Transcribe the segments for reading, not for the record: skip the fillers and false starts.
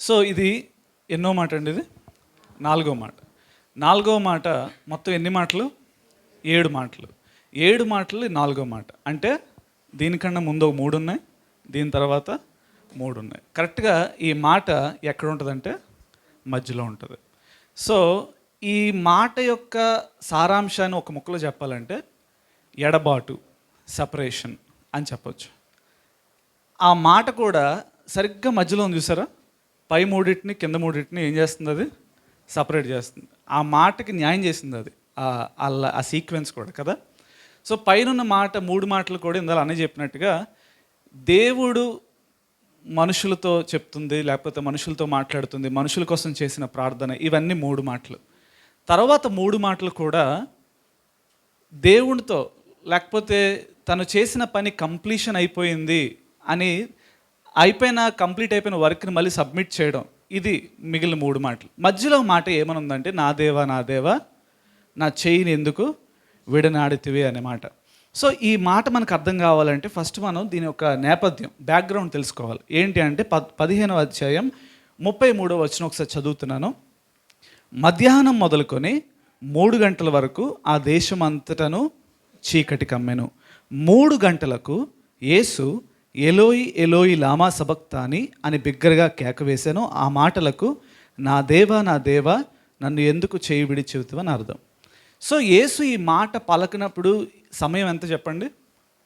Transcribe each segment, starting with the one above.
So ఇది ఎన్నో మాట అండి? ఇది నాలుగో మాట. నాలుగో మాట మొత్తం ఎన్ని మాటలు? 7 మాటలు. 7 మాటలు నాలుగో మాట. అంటే దీనికన్నా ముందు ఒక 3 ఉన్నాయి, దీని తర్వాత 3 ఉన్నాయి. కరెక్ట్గా ఈ మాట ఎక్కడ ఉంటుందంటే మధ్యలో ఉంటుంది. సో ఈ మాట యొక్క సారాంశాన్ని ఒక ముక్కలో చెప్పాలంటే ఎడబాటు, సపరేషన్ అని చెప్పొచ్చు. ఆ మాట కూడా సరిగ్గా మధ్యలో ఉంది చూసారా? పై మూడింటిని కింద మూడింటిని ఏం చేస్తుంది? అది సపరేట్ చేస్తుంది. ఆ మాటకి న్యాయం చేసింది అది, ఆ సీక్వెన్స్ కూడా కదా. సో పైన మాట 3 మాటలు కూడా ఇందాక అన్నీ చెప్పినట్టుగా దేవుడు మనుషులతో చెప్తుంది, లేకపోతే మనుషులతో మాట్లాడుతుంది, మనుషుల కోసం చేసిన ప్రార్థన, ఇవన్నీ 3 మాటలు. తర్వాత 3 మాటలు కూడా దేవునితో, లేకపోతే తను చేసిన పని కంప్లీషన్ అయిపోయింది అని కంప్లీట్ అయిపోయిన వర్క్ని మళ్ళీ సబ్మిట్ చేయడం, ఇది మిగిలిన 3 మాటలు. మధ్యలో మాట ఏమనుందంటే నా దేవా నా దేవా నా చెయ్యిని ఎందుకు విడనాడితివి అనే మాట. సో ఈ మాట మనకు అర్థం కావాలంటే ఫస్ట్ మనం దీని యొక్క నేపథ్యం, బ్యాక్గ్రౌండ్ తెలుసుకోవాలి. ఏంటి అంటే 15వ అధ్యాయం 33వ వచనం ఒకసారి చదువుతున్నాను. మధ్యాహ్నం మొదలుకొని 3 గంటల వరకు ఆ దేశం అంతటను చీకటి కమ్మెను. 3 గంటలకు యేసు ఎలోయి ఎలోయి లామా సబక్తాని అని బిగ్గరగా కేక వేశాను. ఆ మాటలకు నా దేవా నా దేవా నన్ను ఎందుకు చేయి విడిచితివని అర్థం. సో యేసు ఈ మాట పలకినప్పుడు సమయం ఎంత చెప్పండి?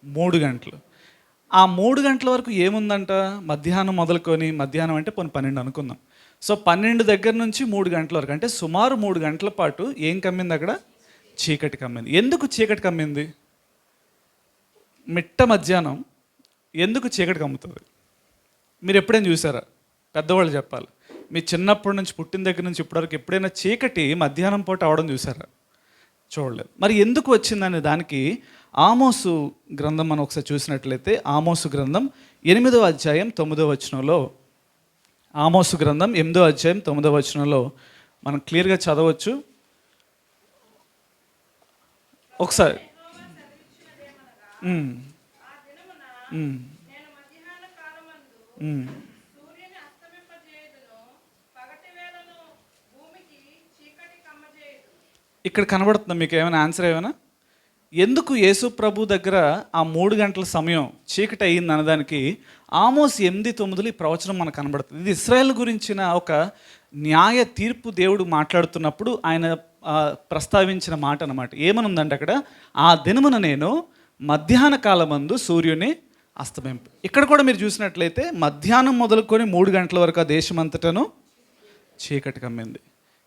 3 గంటలు. ఆ 3 గంటల వరకు ఏముందంట? మధ్యాహ్నం మొదలుకొని, మధ్యాహ్నం అంటే 12 అనుకుందాం. సో 12 దగ్గర నుంచి 3 గంటల వరకు, అంటే సుమారు 3 గంటల పాటు ఏం కమ్మింది అక్కడ? చీకటి కమ్మింది. ఎందుకు చీకటి కమ్మింది? మిట్ట మధ్యాహ్నం ఎందుకు చీకటి కమ్ముతుంది? మీరు ఎప్పుడైనా చూసారా? పెద్దవాళ్ళు చెప్పాలి. మీ చిన్నప్పటి నుంచి, పుట్టిన దగ్గర నుంచి ఇప్పటివరకు ఎప్పుడైనా చీకటి మధ్యాహ్నం పూట అవడం చూసారా? చూడలేదు. మరి ఎందుకు వచ్చిందనే దానికి ఆమోసు గ్రంథం మనం ఒకసారి చూసినట్లయితే, ఆమోసు గ్రంథం 8వ అధ్యాయం 9వ వచనంలో, ఆమోసు గ్రంథం 8వ అధ్యాయం 9వ వచనంలో మనం క్లియర్గా చదవచ్చు. ఒకసారి ఇక్కడ కనబడుతుందా మీకు ఏమైనా ఆన్సర్? ఏమైనా ఎందుకు యేసు ప్రభు దగ్గర ఆ 3 గంటల సమయం చీకటి అయ్యింది అన్నదానికి ఆమోస్ 8:9 ఈ ప్రవచనం మనకు కనబడుతుంది. ఇది ఇశ్రాయేల్ గురించిన ఒక న్యాయ తీర్పు దేవుడు మాట్లాడుతున్నప్పుడు ఆయన ప్రస్తావించిన మాట అన్నమాట. ఏమనుందంటే అక్కడ, ఆ దినమున నేను మధ్యాహ్న కాలమందు సూర్యుని అస్తమింపు. ఇక్కడ కూడా మీరు చూసినట్లయితే మధ్యాహ్నం మొదలుకొని 3 గంటల వరకు ఆ దేశమంతటను చీకటి కమ్మింది.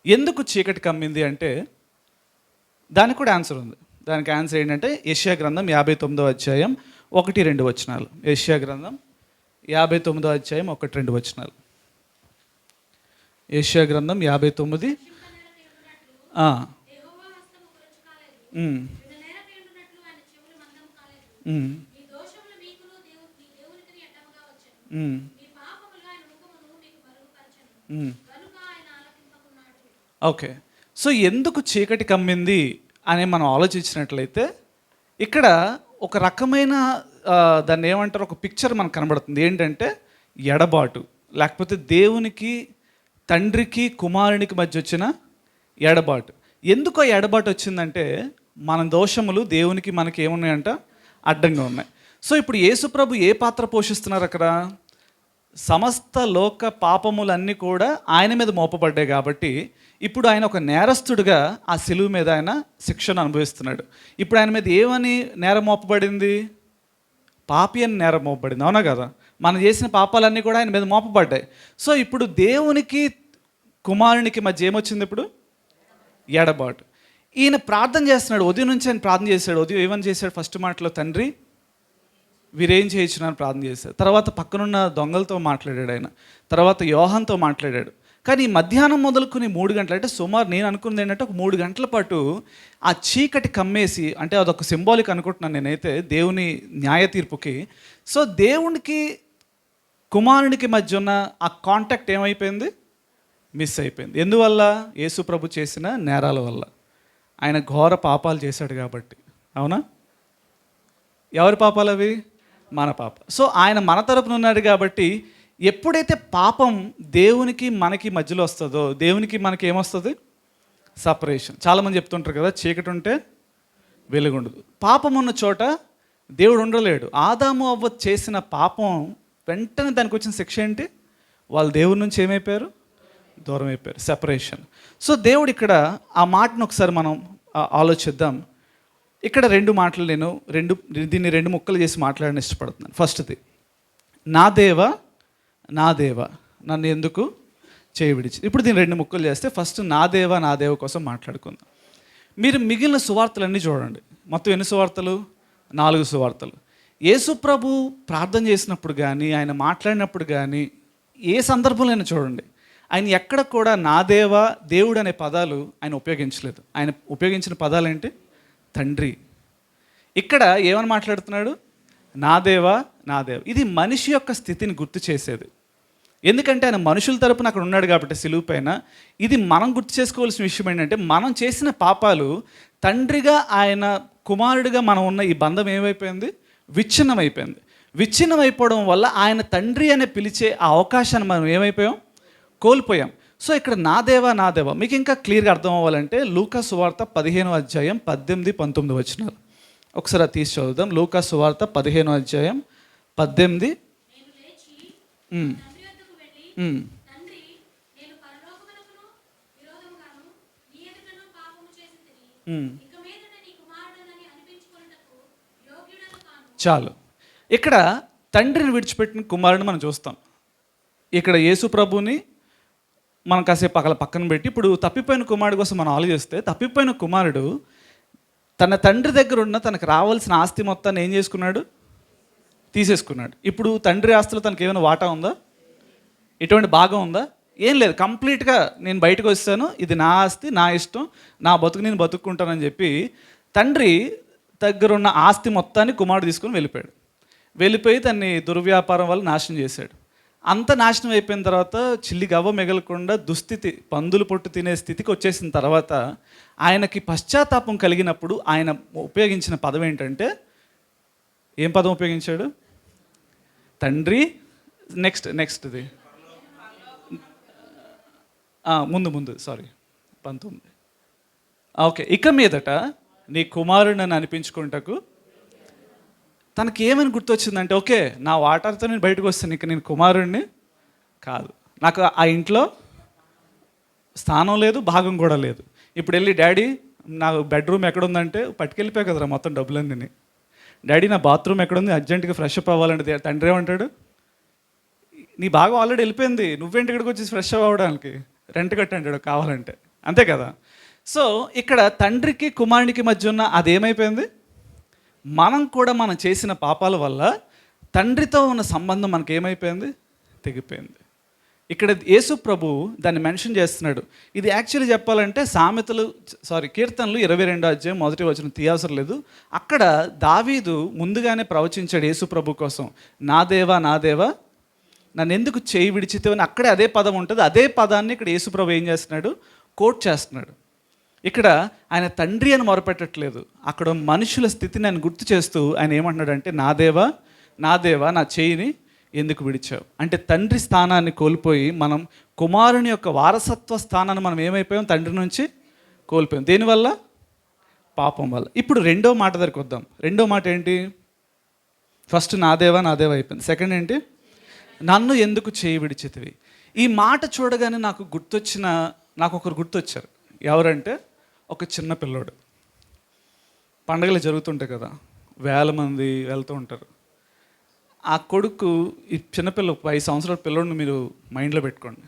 ఎందుకు చీకటి కమ్మింది అంటే దానికి కూడా ఆన్సర్ ఉంది. దానికి ఆన్సర్ ఏంటంటే యెషయా గ్రంథం 59వ అధ్యాయం 1-2 వచనాలు. యెషయా గ్రంథం 59వ అధ్యాయం 1-2 వచనాలు. యెషయా గ్రంథం 59 ఓకే. సో ఎందుకు చీకటి కమ్మింది అని మనం ఆలోచించినట్లయితే ఇక్కడ ఒక రకమైన దాన్ని ఏమంటారు, ఒక పిక్చర్ మనకు కనబడుతుంది. ఏంటంటే ఎడబాటు, లేకపోతే దేవునికి, తండ్రికి, కుమారునికి మధ్య వచ్చిన ఎడబాటు. ఎందుకు ఆ ఎడబాటు వచ్చిందంటే మన దోషములు దేవునికి మనకి ఏమున్నాయంట? అడ్డంగా ఉన్నాయి. సో ఇప్పుడు యేసుప్రభు ఏ పాత్ర పోషిస్తున్నారు అక్కడ? సమస్త లోక పాపములన్నీ కూడా ఆయన మీద మోపబడ్డాయి కాబట్టి ఇప్పుడు ఆయన ఒక నేరస్తుడిగా ఆ సిలువ మీద ఆయన శిక్షను అనుభవిస్తున్నాడు. ఇప్పుడు ఆయన మీద ఏమని నేరం మోపబడింది? పాపి అని నేరం మోపబడింది, అవునా కదా? మనం చేసిన పాపాలన్నీ కూడా ఆయన మీద మోపబడ్డాయి. సో ఇప్పుడు దేవునికి, కుమారునికి మధ్య ఏమొచ్చింది? ఇప్పుడు ఎడబాటు. ఈయన ప్రార్థన చేస్తున్నాడు. ఉదయం నుంచి ఆయన ప్రార్థన చేశాడు. ఉదయం ఏమని చేశాడు? ఫస్ట్ మాటలో తండ్రి వీరేం చేయించున్నాను ప్రార్థన చేశాడు. తర్వాత పక్కనున్న దొంగలతో మాట్లాడాడు ఆయన. తర్వాత యోహాన్తో మాట్లాడాడు. కానీ మధ్యాహ్నం మొదలుకొని 3 గంటలు, అంటే సుమారు నేను అనుకున్నది ఏంటంటే ఒక 3 గంటల పాటు ఆ చీకటి కమ్మేసి, అంటే అదొక సింబాలిక్ అనుకుంటున్నాను నేనైతే దేవుని న్యాయ తీర్పుకి. సో దేవునికి, కుమారునికి మధ్య ఉన్న ఆ కాంటాక్ట్ ఏమైపోయింది? మిస్ అయిపోయింది. ఎందువల్ల? యేసు ప్రభు చేసిన నేరాల వల్ల. ఆయన ఘోర పాపాలు చేశాడు కాబట్టి, అవునా? ఎవరి పాపాలు అవి? మన పాప. సో ఆయన మన తరపున ఉన్నాడు కాబట్టి ఎప్పుడైతే పాపం దేవునికి మనకి మధ్యలో వస్తుందో, దేవునికి మనకి ఏమొస్తుంది? సపరేషన్. చాలామంది చెప్తుంటారు కదా, చీకటి ఉంటే వెలుగు ఉండదు. పాపం ఉన్న చోట దేవుడు ఉండలేడు. ఆదాము అవ్వ చేసిన పాపం వెంటనే దానికి వచ్చిన శిక్ష ఏంటి? వాళ్ళు దేవుడి నుంచి ఏమైపోయారు? దూరం అయిపోయారు. సెపరేషన్. సో దేవుడు ఇక్కడ ఆ మాటను ఒకసారి మనం ఆలోచిద్దాం. ఇక్కడ రెండు మాటలు నేను దీన్ని రెండు ముక్కలు చేసి మాట్లాడని ఇష్టపడుతున్నాను. ఫస్ట్ది, నా దేవా నా దేవా నన్ను ఎందుకు చేయి విడిచి. ఇప్పుడు దీన్ని రెండు ముక్కలు చేస్తే ఫస్ట్ నా దేవ కోసం మాట్లాడుకుందాం. మీరు మిగిలిన సువార్తలన్నీ చూడండి. మొత్తం ఎన్ని సువార్తలు? 4 సువార్తలు. యేసు ప్రభు ప్రార్థన చేసినప్పుడు కానీ, ఆయన మాట్లాడినప్పుడు కానీ, ఏ సందర్భంలో చూడండి, ఆయన ఎక్కడ కూడా నా దేవా, దేవుడు అనే పదాలు ఆయన ఉపయోగించలేదు. ఆయన ఉపయోగించిన పదాలు ఏంటి? తండ్రి. ఇక్కడ ఏమని మాట్లాడుతున్నాడు? నా దేవా నా దేవ. ఇది మనిషి యొక్క స్థితిని గుర్తు చేసేది. ఎందుకంటే ఆయన మనుషుల తరపున అక్కడ ఉన్నాడు కాబట్టి సిలువ పైన. ఇది మనం గుర్తు చేసుకోవాల్సిన విషయం ఏంటంటే, మనం చేసిన పాపాలు తండ్రిగా ఆయన కుమారుడిగా మనం ఉన్న ఈ బంధం ఏమైపోయింది? విచ్ఛిన్నమైపోయింది. విచ్ఛిన్నమైపోవడం వల్ల ఆయన తండ్రి అనే పిలిచే ఆ అవకాశాన్ని మనం ఏమైపోయాం? కోల్పోయాం. సో ఇక్కడ నా దేవా మీకు ఇంకా క్లియర్గా అర్థం అవ్వాలంటే లూకా సువార్త 15వ అధ్యాయం 18, 19 వచనాలు ఒకసారి అది తీసి చదువుదాం. లూకా సువార్త 15వ అధ్యాయం 18. చాలు. ఇక్కడ తండ్రిని విడిచిపెట్టిన కుమారుడిని మనం చూస్తాం. ఇక్కడ యేసు ప్రభుని మనం కాసేపు పక్కన పెట్టి ఇప్పుడు తప్పిపోయిన కుమారుడు కోసం మనం ఆలోచిస్తే, తప్పిపోయిన కుమారుడు తన తండ్రి దగ్గర ఉన్న తనకు రావాల్సిన ఆస్తి మొత్తాన్ని ఏం చేసుకున్నాడు? తీసేసుకున్నాడు. ఇప్పుడు తండ్రి ఆస్తిలో తనకు ఏమైనా వాటా ఉందా? ఎటువంటి భాగం ఉందా? ఏం లేదు. కంప్లీట్గా నేను బయటకు వస్తాను, ఇది నా ఆస్తి, నా ఇష్టం, నా బతుకు నేను బతుక్కుంటానని చెప్పి తండ్రి దగ్గర ఉన్న ఆస్తి మొత్తాన్ని కుమారుడు తీసుకొని వెళ్ళిపోయి తన్ని దుర్వ్యాపారం వల్ల నాశనం చేశాడు. అంత నాశనం అయిపోయిన తర్వాత చిల్లి గవ్వ మిగలకుండా దుస్థితి, పందులు పొట్టు తినే స్థితికి వచ్చేసిన తర్వాత ఆయనకి పశ్చాత్తాపం కలిగినప్పుడు ఆయన ఉపయోగించిన పదం ఏంటంటే, ఏం పదం ఉపయోగించాడు? తండ్రి నెక్స్ట్ది ముందు 19. ఓకే. ఇక మీదట నీ కుమారుడిని అనిపించుకుంటకు తనకి ఏమని గుర్తొచ్చిందంటే, ఓకే నా వాటార్తో నేను బయటకు వస్తాను, ఇక నేను కుమారుడిని కాదు, నాకు ఆ ఇంట్లో స్థానం లేదు, భాగం కూడా లేదు. ఇప్పుడు వెళ్ళి డాడీ నా బెడ్రూమ్ ఎక్కడుందంటే పట్టుకెళ్ళిపోయా కదరా మొత్తం డబ్బులన్నీ. డాడీ నా బాత్రూమ్ ఎక్కడుంది, అర్జెంటుగా ఫ్రెష్ అప్ అవ్వాలంటే తండ్రి ఏమంటాడు? నీ భాగం ఆల్రెడీ వెళ్ళిపోయింది, నువ్వేంటి ఇక్కడికి వచ్చి ఫ్రెష్ అప్ అవ్వడానికి? రెంట్ కట్టంటాడు కావాలంటే, అంతే కదా. సో ఇక్కడ తండ్రికి కుమారునికి మధ్య ఉన్న అదేమైపోయింది? మనం కూడా మనం చేసిన పాపాల వల్ల తండ్రితో ఉన్న సంబంధం మనకి ఏమైపోయింది? తెగిపోయింది. ఇక్కడ యేసు ప్రభు దాన్ని మెన్షన్ చేస్తున్నాడు. ఇది యాక్చువల్లీ చెప్పాలంటే కీర్తనలు 22వ అధ్యాయం 1వ వచనం తీయవసరం లేదు. అక్కడ దావీదు ముందుగానే ప్రవచించాడు యేసు ప్రభు కోసం, నా దేవా నన్ను ఎందుకు చేయి విడిచితే అని. అక్కడే అదే పదం ఉంటుంది. అదే పదాన్ని ఇక్కడ యేసు ప్రభు ఏం చేస్తున్నాడు? కోట్ చేస్తున్నాడు. ఇక్కడ ఆయన తండ్రి అని మొరపెట్టట్లేదు, అక్కడ మనుషుల స్థితిని ఆయన గుర్తు చేస్తూ ఆయన ఏమంటున్నాడంటే, నా దేవా నా చేయిని ఎందుకు విడిచావు అంటే, తండ్రి స్థానాన్ని కోల్పోయి మనం కుమారుని యొక్క వారసత్వ స్థానాన్ని మనం ఏమైపోయాం? తండ్రి నుంచి కోల్పోయాం. దేనివల్ల? పాపం వల్ల. ఇప్పుడు రెండో మాట దగ్గరికి వద్దాం. రెండో మాట ఏంటి? ఫస్ట్ నా దేవా అయిపోయింది. సెకండ్ ఏంటి? నన్ను ఎందుకు చేయి విడిచితివి. ఈ మాట చూడగానే నాకు ఒకరు గుర్తొచ్చారు. ఎవరంటే, ఒక చిన్న పిల్లోడు. పండగలు జరుగుతుంటాయి కదా, వేల మంది వెళ్తూ ఉంటారు. ఆ కొడుకు, ఈ చిన్నపిల్ల 5 సంవత్సరాల పిల్లోడిని మీరు మైండ్లో పెట్టుకోండి.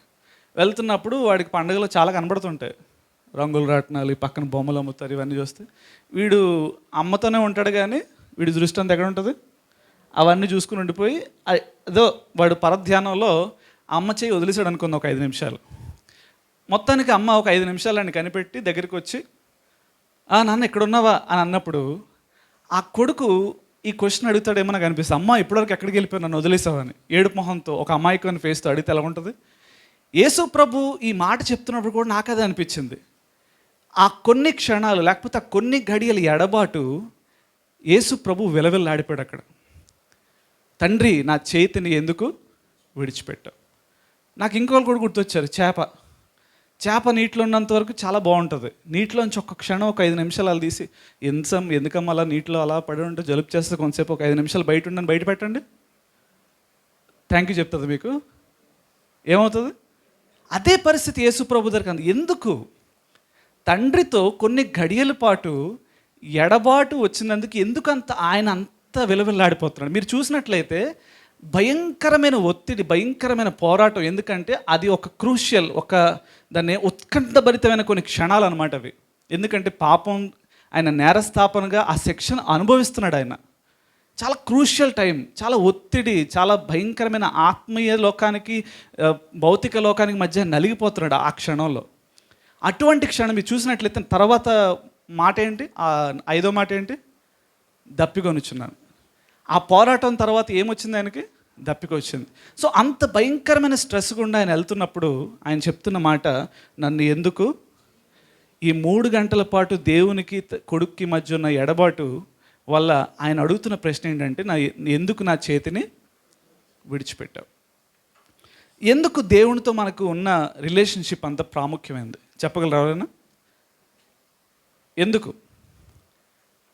వెళ్తున్నప్పుడు వాడికి పండుగలు చాలా కనబడుతుంటాయి, రంగులు రాట్నాలు, పక్కన బొమ్మలు అమ్ముతారు, ఇవన్నీ చూస్తే వీడు అమ్మతోనే ఉంటాడు. కానీ వీడి దృష్టి అంతా ఎక్కడ ఉంటుంది? అవన్నీ చూసుకుని ఉండిపోయి ఏదో వాడు పరధ్యానంలో అమ్మ చేయి వదిలేసాడు అనుకుంది ఒక 5 నిమిషాలు. మొత్తానికి అమ్మ ఒక 5 నిమిషాలు కనిపెట్టి దగ్గరికి వచ్చి, నాన్న ఎక్కడున్నావా అని అన్నప్పుడు ఆ కొడుకు ఈ క్వశ్చన్ అడుగుతాడేమో నాకు అనిపిస్తుంది. అమ్మ ఇప్పటివరకు ఎక్కడికి వెళ్ళిపోయి నన్ను వదిలేసావని ఏడుపు మొహంతో ఒక అమాయకమైన ఫేస్తో అడిగితే ఎలా ఉంటుంది? యేసు ప్రభు ఈ మాట చెప్తున్నప్పుడు కూడా నాకు అదే అనిపించింది. ఆ కొన్ని క్షణాలు లేకపోతే ఆ కొన్ని గడియల ఎడబాటు యేసు ప్రభు విలవిల్లాడిపోయాడు అక్కడ. తండ్రి నా చేతిని ఎందుకు విడిచిపెట్టావు. నాకు ఇంకోళ్ళు కూడా గుర్తొచ్చారు. చేప నీటిలో ఉన్నంత వరకు చాలా బాగుంటుంది. నీటిలోంచి ఒక్క క్షణం ఒక 5 నిమిషాలు అలా తీసి ఎందుకమ్మా అలా నీటిలో అలా పడి ఉంటే జలుబు చేస్తే కొంతసేపు ఒక 5 నిమిషాలు బయట ఉండని బయట పెట్టండి, థ్యాంక్ యూ చెప్తుంది. మీకు ఏమవుతుంది? అదే పరిస్థితి యేసు ప్రభు దగ్గర అంది. ఎందుకు తండ్రితో కొన్ని గడియల పాటు ఎడబాటు వచ్చినందుకు ఎందుకంత ఆయన అంత విలవిల్లాడిపోతున్నాడు? మీరు చూసినట్లయితే భయంకరమైన ఒత్తిడి, భయంకరమైన పోరాటం. ఎందుకంటే అది ఒక క్రూషియల్, దాన్ని ఉత్కంఠభరితమైన కొన్ని క్షణాలు అనమాట అవి. ఎందుకంటే పాపం, ఆయన నేరస్థాపనగా ఆ శిక్షను అనుభవిస్తున్నాడు. ఆయన చాలా క్రూషియల్ టైం, చాలా ఒత్తిడి, చాలా భయంకరమైన ఆత్మీయ లోకానికి భౌతిక లోకానికి మధ్య నలిగిపోతున్నాడు ఆ క్షణంలో. అటువంటి క్షణం మీరు చూసినట్లయితే తర్వాత మాట ఏంటి? 5వ మాట ఏంటి? దప్పికొనుచున్నాను. ఆ పోరాటం తర్వాత ఏమొచ్చింది ఆయనకి? దప్పిక వచ్చింది. సో అంత భయంకరమైన స్ట్రెస్ గుండా ఆయన వెళ్తున్నప్పుడు ఆయన చెప్తున్న మాట, నన్ను ఎందుకు ఈ 3 గంటల పాటు దేవునికి కొడుక్కి మధ్య ఉన్న ఎడబాటు వల్ల ఆయన అడుగుతున్న ప్రశ్న ఏంటంటే, ఎందుకు నా చేతిని విడిచిపెట్టావు? ఎందుకు దేవునితో మనకు ఉన్న రిలేషన్షిప్ అంత ప్రాముఖ్యమైనది చెప్పగలరా ఎవరైనా? ఎందుకు?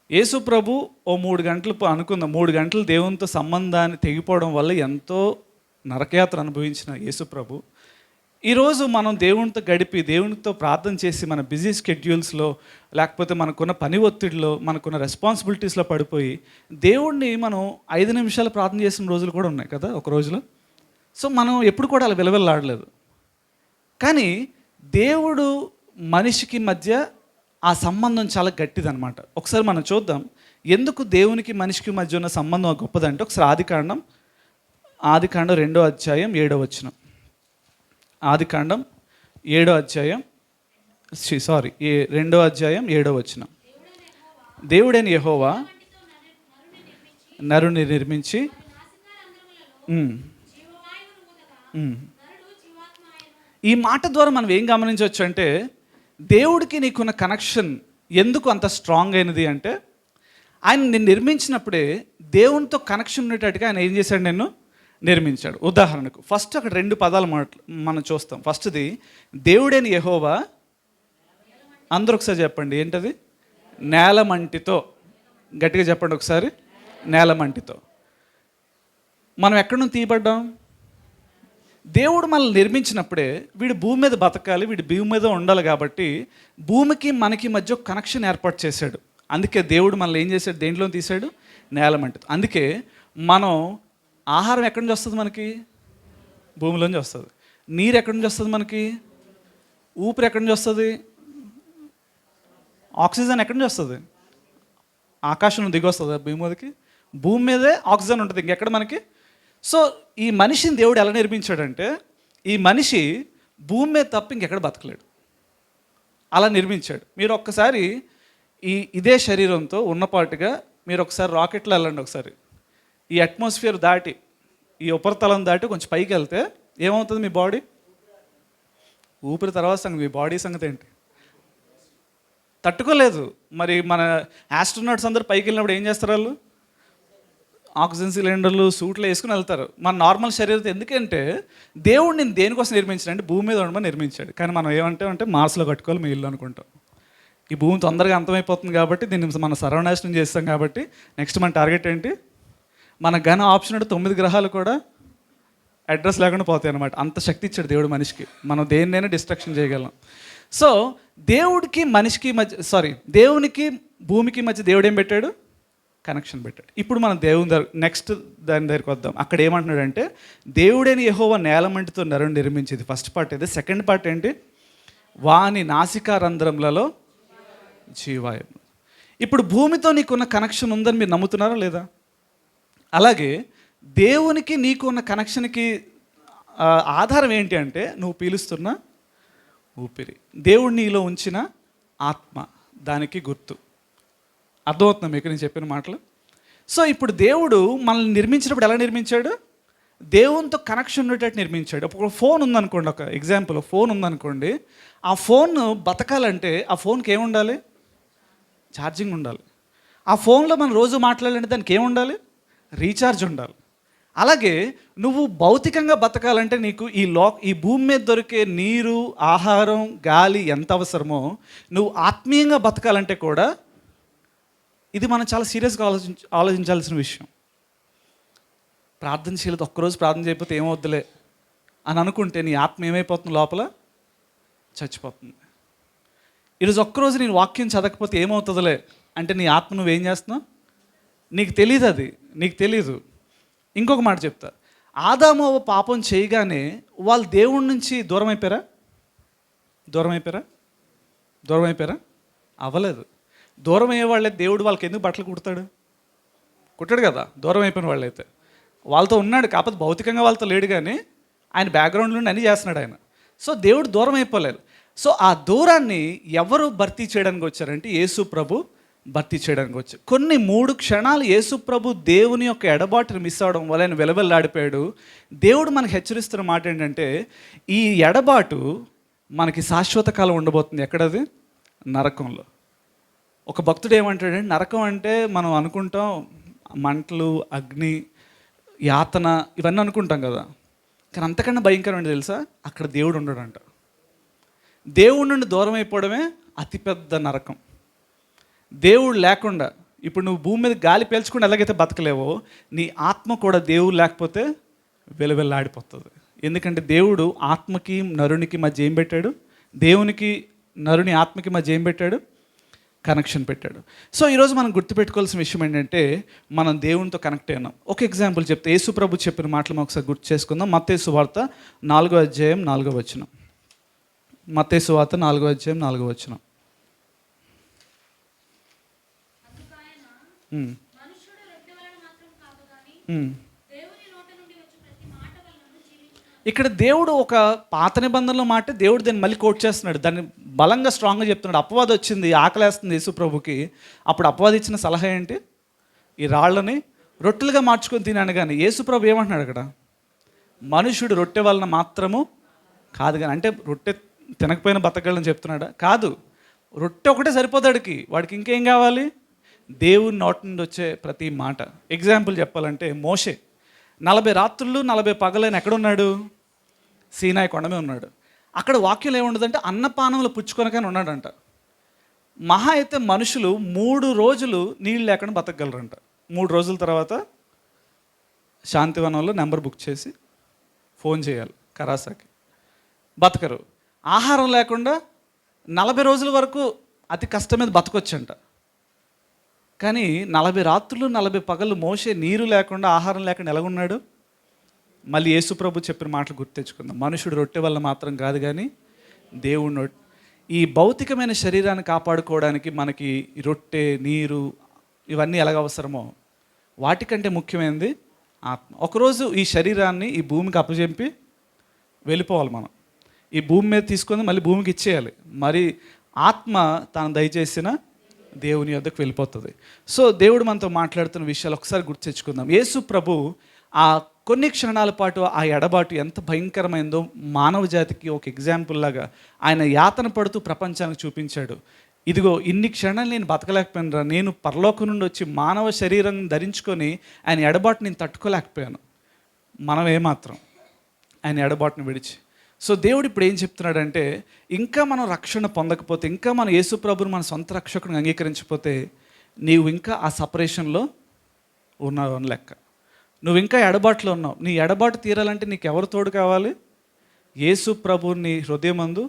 యేసు ప్రభు ఓ 3 గంటలు అనుకుందాం, 3 గంటలు దేవునితో సంబంధాన్ని తెగిపోవడం వల్ల ఎంతో నరకయాత్ర అనుభవించిన యేసు ప్రభు ఈరోజు మనం దేవునితో గడిపి, దేవునితో ప్రార్థన చేసి, మన బిజీ స్కెడ్యూల్స్లో లేకపోతే మనకున్న పని ఒత్తిడిలో, మనకున్న రెస్పాన్సిబిలిటీస్లో పడిపోయి దేవుణ్ణి మనం 5 నిమిషాలు ప్రార్థన చేసిన రోజులు కూడా ఉన్నాయి కదా ఒక రోజులో. సో మనం ఎప్పుడు కూడా అలా విలవిల్లాడలేదు. కానీ దేవుడు మనిషికి మధ్య ఆ సంబంధం చాలా గట్టిదనమాట. ఒకసారి మనం చూద్దాం ఎందుకు దేవునికి మనిషికి మధ్య ఉన్న సంబంధం గొప్పదంటే, ఒకసారి ఆదికాండం 2వ అధ్యాయం 7వ వచనం. ఆదికాండం 2వ అధ్యాయం 7వ వచనం. దేవుడైన యెహోవా నరుని నిర్మించి ఈ మాట ద్వారా మనం ఏం గమనించవచ్చు అంటే, దేవుడికి నీకున్న కనెక్షన్ ఎందుకు అంత స్ట్రాంగ్ అయినది అంటే, ఆయన నిన్ను నిర్మించినప్పుడే దేవునితో కనెక్షన్ ఉండేటట్టుగా ఆయన ఏం చేశాడు? నిన్ను నిర్మించాడు. ఉదాహరణకు ఫస్ట్ అక్కడ 2 పదాలు మనం చూస్తాం. ఫస్ట్ది దేవుడైన యెహోవా, అందరూ ఒకసారి చెప్పండి ఏంటది? నేలమంటితో. గట్టిగా చెప్పండి ఒకసారి, నేలమంటితో. మనం ఎక్కడి నుంచి తీయబడ్డాం? దేవుడు మనల్ని నిర్మించినప్పుడే వీడు భూమి మీద బతకాలి, వీడు భూమి మీద ఉండాలి కాబట్టి భూమికి మనకి మధ్య ఒక కనెక్షన్ ఏర్పాటు చేశాడు. అందుకే దేవుడు మనల్ని ఏం చేశాడు? దేంట్లో తీశాడు? నేలమంటితో. అందుకే మనం ఆహారం ఎక్కడి నుంచి వస్తుంది? మనకి భూమిలోంచి వస్తుంది. నీరు ఎక్కడి నుంచి వస్తుంది? మనకి ఊపిరి ఎక్కడి నుంచి వస్తుంది? ఆక్సిజన్ ఎక్కడి నుంచి వస్తుంది? ఆకాశం దిగి వస్తుంది భూమి మీదకి. భూమి మీదే ఆక్సిజన్ ఉంటుంది, ఇంకెక్కడ మనకి. సో ఈ మనిషిని దేవుడు ఎలా నిర్మించాడంటే, ఈ మనిషి భూమి మీద తప్ప ఇంకెక్కడ బతకలేడు, అలా నిర్మించాడు. మీరు ఒక్కసారి ఇదే శరీరంతో ఉన్నపాటుగా మీరు ఒకసారి రాకెట్లో వెళ్ళండి. ఒకసారి ఈ అట్మాస్ఫియర్ దాటి, ఈ ఉపరితలం దాటి కొంచెం పైకి వెళ్తే ఏమవుతుంది? మీ బాడీ ఊపిరి తర్వాత సంగతి, మీ బాడీ సంగతి ఏంటి? తట్టుకోలేదు. మరి మన ఆస్ట్రోనాట్స్ అందరూ పైకి వెళ్ళినప్పుడు ఏం చేస్తారు? వాళ్ళు ఆక్సిజన్ సిలిండర్లు, సూట్లు వేసుకుని వెళ్తారు. మన నార్మల్ శరీరం ఎందుకంటే దేవుడు నేను దేనికోసం నిర్మించాడు అంటే భూమి మీద ఉండమని నిర్మించాడు. కానీ మనం ఏమంటే మార్స్లో కట్టుకోవాలి మీ ఇల్లు అనుకుంటాం. ఈ భూమి తొందరగా అంతమైపోతుంది కాబట్టి దీన్ని మనం సర్వనాశనం చేస్తాం. కాబట్టి నెక్స్ట్ మన టార్గెట్ ఏంటి? మన ఘన ఆప్షన్ అంటే 9 గ్రహాలు కూడా అడ్రస్ లేకుండా పోతాయి అన్నమాట. అంత శక్తి ఇచ్చాడు దేవుడు మనిషికి. మనం దేన్నైనా డిస్ట్రక్షన్ చేయగలం. సో దేవుడికి మనిషికి మధ్య దేవునికి భూమికి మధ్య దేవుడు ఏం పెట్టాడు? కనెక్షన్ పెట్టాడు. ఇప్పుడు మనం దేవుని నెక్స్ట్ దాని దగ్గరికి వద్దాం. అక్కడ ఏమంటున్నాడంటే, దేవుడైన యెహోవా నేలమంటితో నరుని నిర్మించేది. ఫస్ట్ పార్ట్ ఇది. సెకండ్ పార్ట్ ఏంటి? వాని నాసికా రంధ్రములలో జీవాయము. ఇప్పుడు భూమితో నీకున్న కనెక్షన్ ఉందని మీరు నమ్ముతున్నారా లేదా? అలాగే దేవునికి నీకు ఉన్న కనెక్షన్కి ఆధారం ఏంటి అంటే, నువ్వు పీలుస్తున్న ఊపిరి, దేవుడు నీలో ఉంచిన ఆత్మ, దానికి గుర్తు. అర్థమవుతుందా మీకు నేను చెప్పిన మాటలు? సో ఇప్పుడు దేవుడు మనల్ని నిర్మించినప్పుడు ఎలా నిర్మించాడు? దేవునితో కనెక్షన్ ఉండేటట్టు నిర్మించాడు. ఒక ఫోన్ ఉందనుకోండి, ఒక ఎగ్జాంపుల్, ఫోన్ ఉందనుకోండి. ఆ ఫోన్ బతకాలంటే ఆ ఫోన్కి ఏముండాలి? ఛార్జింగ్ ఉండాలి. ఆ ఫోన్లో మనం రోజు మాట్లాడాలంటే దానికి ఏముండాలి? రీఛార్జ్ ఉండాలి. అలాగే నువ్వు భౌతికంగా బతకాలంటే నీకు ఈ భూమి మీద దొరికే నీరు, ఆహారం, గాలి ఎంత అవసరమో, నువ్వు ఆత్మీయంగా బతకాలంటే కూడా ఇది మనం చాలా సీరియస్గా ఆలోచించాల్సిన విషయం. ప్రార్థన చేయలేదు, ఒక్కరోజు ప్రార్థన చేయకపోతే ఏమవుద్దులే అని అనుకుంటే నీ ఆత్మ ఏమైపోతుంది, లోపల చచ్చిపోతుంది. ఈరోజు ఒక్కరోజు నేను వాక్యం చదవకపోతే ఏమవుతుందిలే అంటే నీ ఆత్మ నువ్వేం చేస్తున్నావు, నీకు తెలియదు, అది నీకు తెలీదు. ఇంకొక మాట చెప్తా, ఆదాము అవ్వ పాపం చేయగానే వాళ్ళు దేవుడి నుంచి దూరం అయిపోయారా? దూరం అయిపోయారా? అవ్వలేదు. దూరం అయ్యే వాళ్ళే దేవుడు వాళ్ళకి ఎందుకు బట్టలు కుట్టాడు కదా. దూరం అయిపోయిన వాళ్ళైతే వాళ్ళతో ఉన్నాడు, కాకపోతే భౌతికంగా వాళ్ళతో లేడు, కానీ ఆయన బ్యాక్గ్రౌండ్ నుండి అన్నీ చేస్తున్నాడు ఆయన. సో దేవుడు దూరం అయిపోలేదు. సో ఆ దూరాన్ని ఎవరు భర్తీ చేయడానికి వచ్చారంటే యేసు ప్రభు భర్తీ చేయడానికి వచ్చారు. కొన్ని 3 క్షణాలు యేసు ప్రభు దేవుని యొక్క ఎడబాటుని మిస్ అవడం వల్ల ఆయన వెలవెల్లాడిపోయాడు. దేవుడు మనకు హెచ్చరిస్తున్న మాట ఏంటంటే ఈ ఎడబాటు మనకి శాశ్వత కాలం ఉండబోతుంది. ఎక్కడది? నరకంలో. ఒక భక్తుడు ఏమంటాడంటే, నరకం అంటే మనం అనుకుంటాం మంటలు, అగ్ని, యాతన, ఇవన్నీ అనుకుంటాం కదా. కానీ అంతకన్నా భయంకరమైన తెలుసా, అక్కడ దేవుడు ఉండడంట. దేవుడి నుండి దూరం అయిపోవడమే అతిపెద్ద నరకం. దేవుడు లేకుండా ఇప్పుడు నువ్వు భూమి మీద గాలి పీల్చుకుండా ఎలాగైతే బతకలేవో, నీ ఆత్మ కూడా దేవుడు లేకపోతే వెలవెల్లాడిపోతుంది. ఎందుకంటే దేవుడు ఆత్మకి నరునికి మధ్య ఏం పెట్టాడు? దేవునికి నరుని ఆత్మకి మధ్య ఏం పెట్టాడు? కనెక్షన్ పెట్టాడు. సో ఈరోజు మనం గుర్తుపెట్టుకోవాల్సిన విషయం ఏంటంటే మనం దేవునితో కనెక్ట్ అయినాం. ఒక ఎగ్జాంపుల్ చెప్తే యేసు ప్రభు చెప్పిన మాటలు మనం ఒకసారి గుర్తు చేసుకుందాం. మత్తయి సువార్త 4వ అధ్యాయం 4వ వచనం. మత్తయి సువార్త 4వ అధ్యాయం 4వ వచనం. ఇక్కడ దేవుడు ఒక పాత నిబంధనలో మాట దేవుడు దాన్ని మళ్ళీ కోట్ చేస్తున్నాడు, దాన్ని బలంగా స్ట్రాంగ్గా చెప్తున్నాడు. అపవాదం వచ్చింది, ఆకలేస్తుంది యేసు ప్రభుకి. అప్పుడు అపవాదం ఇచ్చిన సలహా ఏంటి? ఈ రాళ్ళని రొట్టెలుగా మార్చుకొని తినాను. కానీ యేసు ప్రభు ఏమంటున్నాడు అక్కడ? మనుషుడు రొట్టె వలన మాత్రము కాదు కానీ, అంటే రొట్టె తినకపోయినా బతకగలని చెప్తున్నాడా? కాదు, రొట్టె ఒకటే సరిపోతాడికి, వాడికి ఇంకేం కావాలి? దేవుని నోటి నుండి వచ్చే ప్రతి మాట. ఎగ్జాంపుల్ చెప్పాలంటే మోషే 40 రాత్రులు 40 పగలైన ఎక్కడున్నాడు? సీనాయి కొండ మీద ఉన్నాడు. అక్కడ వాక్యం ఏముండదంటే అన్నపానములు పుచ్చుకొనకని ఉన్నాడంట. మహా అయితే మనుషులు 3 రోజులు నీళ్ళు లేకుండా బతకగలరంట. 3 రోజుల తర్వాత శాంతివనంలో నెంబర్ బుక్ చేసి ఫోన్ చేయాలి కరాసాకి, బతకరు. ఆహారం లేకుండా 40 రోజుల వరకు అతి కష్టం మీద బతకొచ్చంట. కానీ 40 రాత్రులు 40 పగలు మోషే నీరు లేకుండా ఆహారం లేకుండా ఎలాగున్నాడు? మళ్ళీ యేసు ప్రభు చెప్పిన మాటలు గుర్తు తెచ్చుకుందాం. మనుషుడు రొట్టె వల్ల మాత్రం కాదు కానీ దేవుడు. ఈ భౌతికమైన శరీరాన్ని కాపాడుకోవడానికి మనకి రొట్టె, నీరు ఇవన్నీ ఎలాగ అవసరమో వాటికంటే ముఖ్యమైనది ఆత్మ. ఒకరోజు ఈ శరీరాన్ని ఈ భూమికి అప్పచెప్పి వెళ్ళిపోవాలి. మనం ఈ భూమి మీద తీసుకొని మళ్ళీ భూమికి ఇచ్చేయాలి. మరి ఆత్మ తాను దయచేసిన దేవుని యొద్దకు వెళ్ళిపోతుంది. సో దేవుడు మనతో మాట్లాడుతున్న విషయాలు ఒకసారి గుర్తు తెచ్చుకుందాం. యేసు ప్రభు ఆ కొన్ని క్షణాల పాటు ఆ ఎడబాటు ఎంత భయంకరమైందో మానవ జాతికి ఒక ఎగ్జాంపుల్ లాగా ఆయన యాతన పడుతూ ప్రపంచానికి చూపించాడు. ఇదిగో ఇన్ని క్షణాలు నేను బతకలేకపోయినరా, నేను పరలోకం నుండి వచ్చి మానవ శరీరం ధరించుకొని ఆయన ఎడబాటు నేను తట్టుకోలేకపోయాను. మనం ఏమాత్రం ఆయన ఎడబాటును విడిచి. సో దేవుడు ఇప్పుడు ఏం చెప్తున్నాడంటే, ఇంకా మనం రక్షణ పొందకపోతే, ఇంకా మనం యేసు ప్రభుని మన సొంత రక్షకుని అంగీకరించకపోతే నీవు ఇంకా ఆ సపరేషన్లో ఉన్నావు అని లెక్క. నువ్వు ఇంకా ఎడబాటులో ఉన్నావు. నీ ఎడబాటు తీరాలంటే నీకు ఎవరు తోడు కావాలి? యేసు ప్రభుని హృదయమందు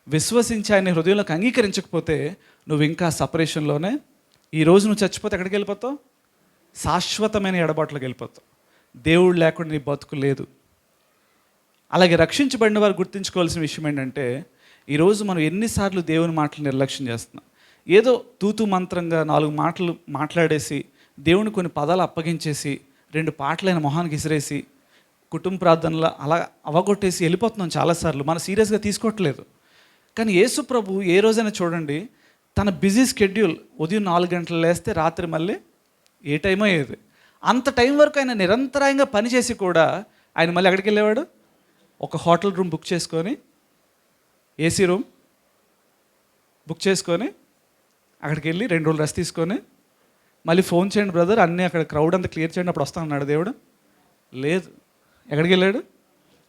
విశ్వసించి ఆయన హృదయంలోకి అంగీకరించకపోతే నువ్వు ఇంకా సపరేషన్లోనే. ఈరోజు నువ్వు చచ్చిపోతే ఎక్కడికి వెళ్ళిపోతావు? శాశ్వతమైన ఎడబాటులోకి వెళ్ళిపోతావు. దేవుడు లేకుండా నీ బతుకు లేదు. అలాగే రక్షించబడిన వారు గుర్తుంచుకోవాల్సిన విషయం ఏంటంటే, ఈరోజు మనం ఎన్నిసార్లు దేవుని మాటలు నిర్లక్ష్యం చేస్తున్నాం. ఏదో తూతు మంత్రంగా 4 మాటలు మాట్లాడేసి దేవుని కొన్ని పదాలు అప్పగించేసి 2 పాటలైన మొహానికి ఇసిరేసి కుటుంబ ప్రార్థనలో అలా అవగొట్టేసి వెళ్ళిపోతున్నాం చాలాసార్లు. మనం సీరియస్గా తీసుకోవట్లేదు. కానీ యేసు ప్రభు ఏ రోజైనా చూడండి, తన బిజీ షెడ్యూల్ ఉదయం 4 గంటలు లేస్తే రాత్రి మళ్ళీ ఏ టైమో అయ్యేది. అంత టైం వరకు ఆయన నిరంతరాయంగా పనిచేసి కూడా ఆయన మళ్ళీ ఎక్కడికి వెళ్ళేవాడు? ఒక హోటల్ రూమ్ బుక్ చేసుకొని, ఏసీ రూమ్ బుక్ చేసుకొని అక్కడికి వెళ్ళి 2 రోజులు రెస్ట్ తీసుకొని మళ్ళీ ఫోన్ చేయండి బ్రదర్, అన్నీ అక్కడ క్రౌడ్ అంతా క్లియర్ చేయండి, అప్పుడు వస్తా ఉన్నాడు దేవుడు. లేదు. ఎక్కడికి వెళ్ళాడు?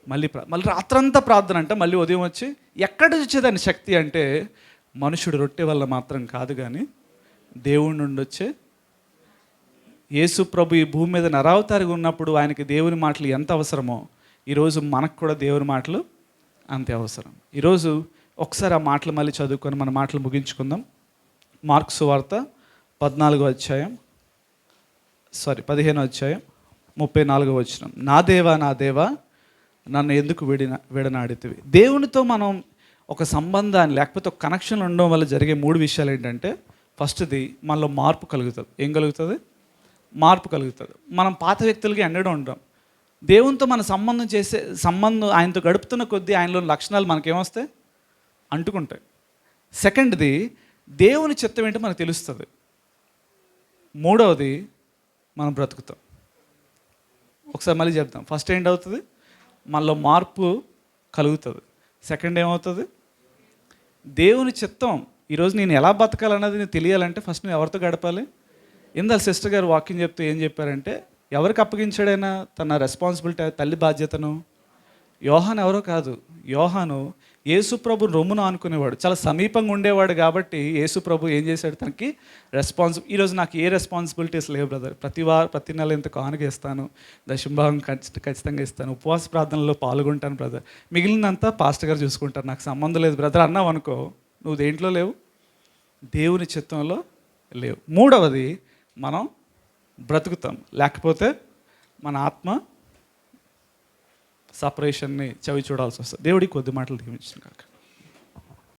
మళ్ళీ రాత్రంతా ప్రార్థన అంట. మళ్ళీ ఉదయం వచ్చి ఎక్కడ వచ్చేదాన్ని శక్తి అంటే మనుషుడు రొట్టె వల్ల మాత్రం కాదు, కానీ దేవుడి నుండి వచ్చే. యేసు ప్రభు ఈ భూమి మీద నరావతారిగా ఉన్నప్పుడు ఆయనకి దేవుని మాటలు ఎంత అవసరమో ఈరోజు మనకు కూడా దేవుని మాటలు అంతే అవసరం. ఈరోజు ఒకసారి ఆ మాటలు మళ్ళీ చదువుకొని మన మాటలు ముగించుకుందాం. మార్కు సువార్త 15వ అధ్యాయం 34వ వచనం. నా దేవా నన్ను ఎందుకు విడనాడితివి. దేవునితో మనం ఒక సంబంధాన్ని లేకపోతే ఒక కనెక్షన్ ఉండడం వల్ల జరిగే 3 విషయాలు ఏంటంటే, ఫస్ట్ది మనలో మార్పు కలుగుతుంది. ఏం కలుగుతుంది? మార్పు కలుగుతుంది. మనం పాత వ్యక్తులకి ఎండడం ఉంటాం. దేవునితో మన సంబంధం ఆయనతో గడుపుతున్న కొద్దీ ఆయనలో లక్షణాలు మనకేమొస్తాయి? అంటుకుంటాయి. సెకండ్ది, దేవుని చిత్తం ఏంటో మనకు తెలుస్తుంది. మూడవది, మనం బ్రతుకుతాం. ఒకసారి మళ్ళీ చెప్తాం. ఫస్ట్ ఏంటవుతుంది? మనలో మార్పు కలుగుతుంది. సెకండ్ ఏమవుతుంది? దేవుని చిత్తం. ఈరోజు నేను ఎలా బతకాలన్నది నేను తెలియాలంటే ఫస్ట్ నేను ఎవరితో గడపాలి? ఇందాక సిస్టర్ గారు వాకింగ్ చెప్తూ ఏం చెప్పారంటే, ఎవరికి అప్పగించాడైనా తన రెస్పాన్సిబిలిటీ, తల్లి బాధ్యతను? యోహాను ఎవరో కాదు. యోహాను యేసుప్రభు రొమ్మును ఆనుకునేవాడు, చాలా సమీపంగా ఉండేవాడు. కాబట్టి యేసుప్రభు ఏం చేశాడు? తనకి ఈరోజు నాకు ఏ రెస్పాన్సిబిలిటీస్ లేవు బ్రదర్. ప్రతి నెల ఇంత కానుక ఇస్తాను, దశంభాగం ఖచ్చితంగా ఇస్తాను, ఉపవాస ప్రార్థనలో పాల్గొంటాను బ్రదర్, మిగిలినంతా పాస్టర్ గారు చూసుకుంటారు, నాకు సంబంధం లేదు బ్రదర్ అన్నావు అనుకో, నువ్వు దేంట్లో లేవు? దేవుని చిత్తంలో లేవు. మూడవది, మనం బ్రతుకుతాం. లేకపోతే మన ఆత్మ సపరేషన్ని చవి చూడాల్సి వస్తుంది. దేవుడికి కొద్ది మాటలు దీవించిన కాక.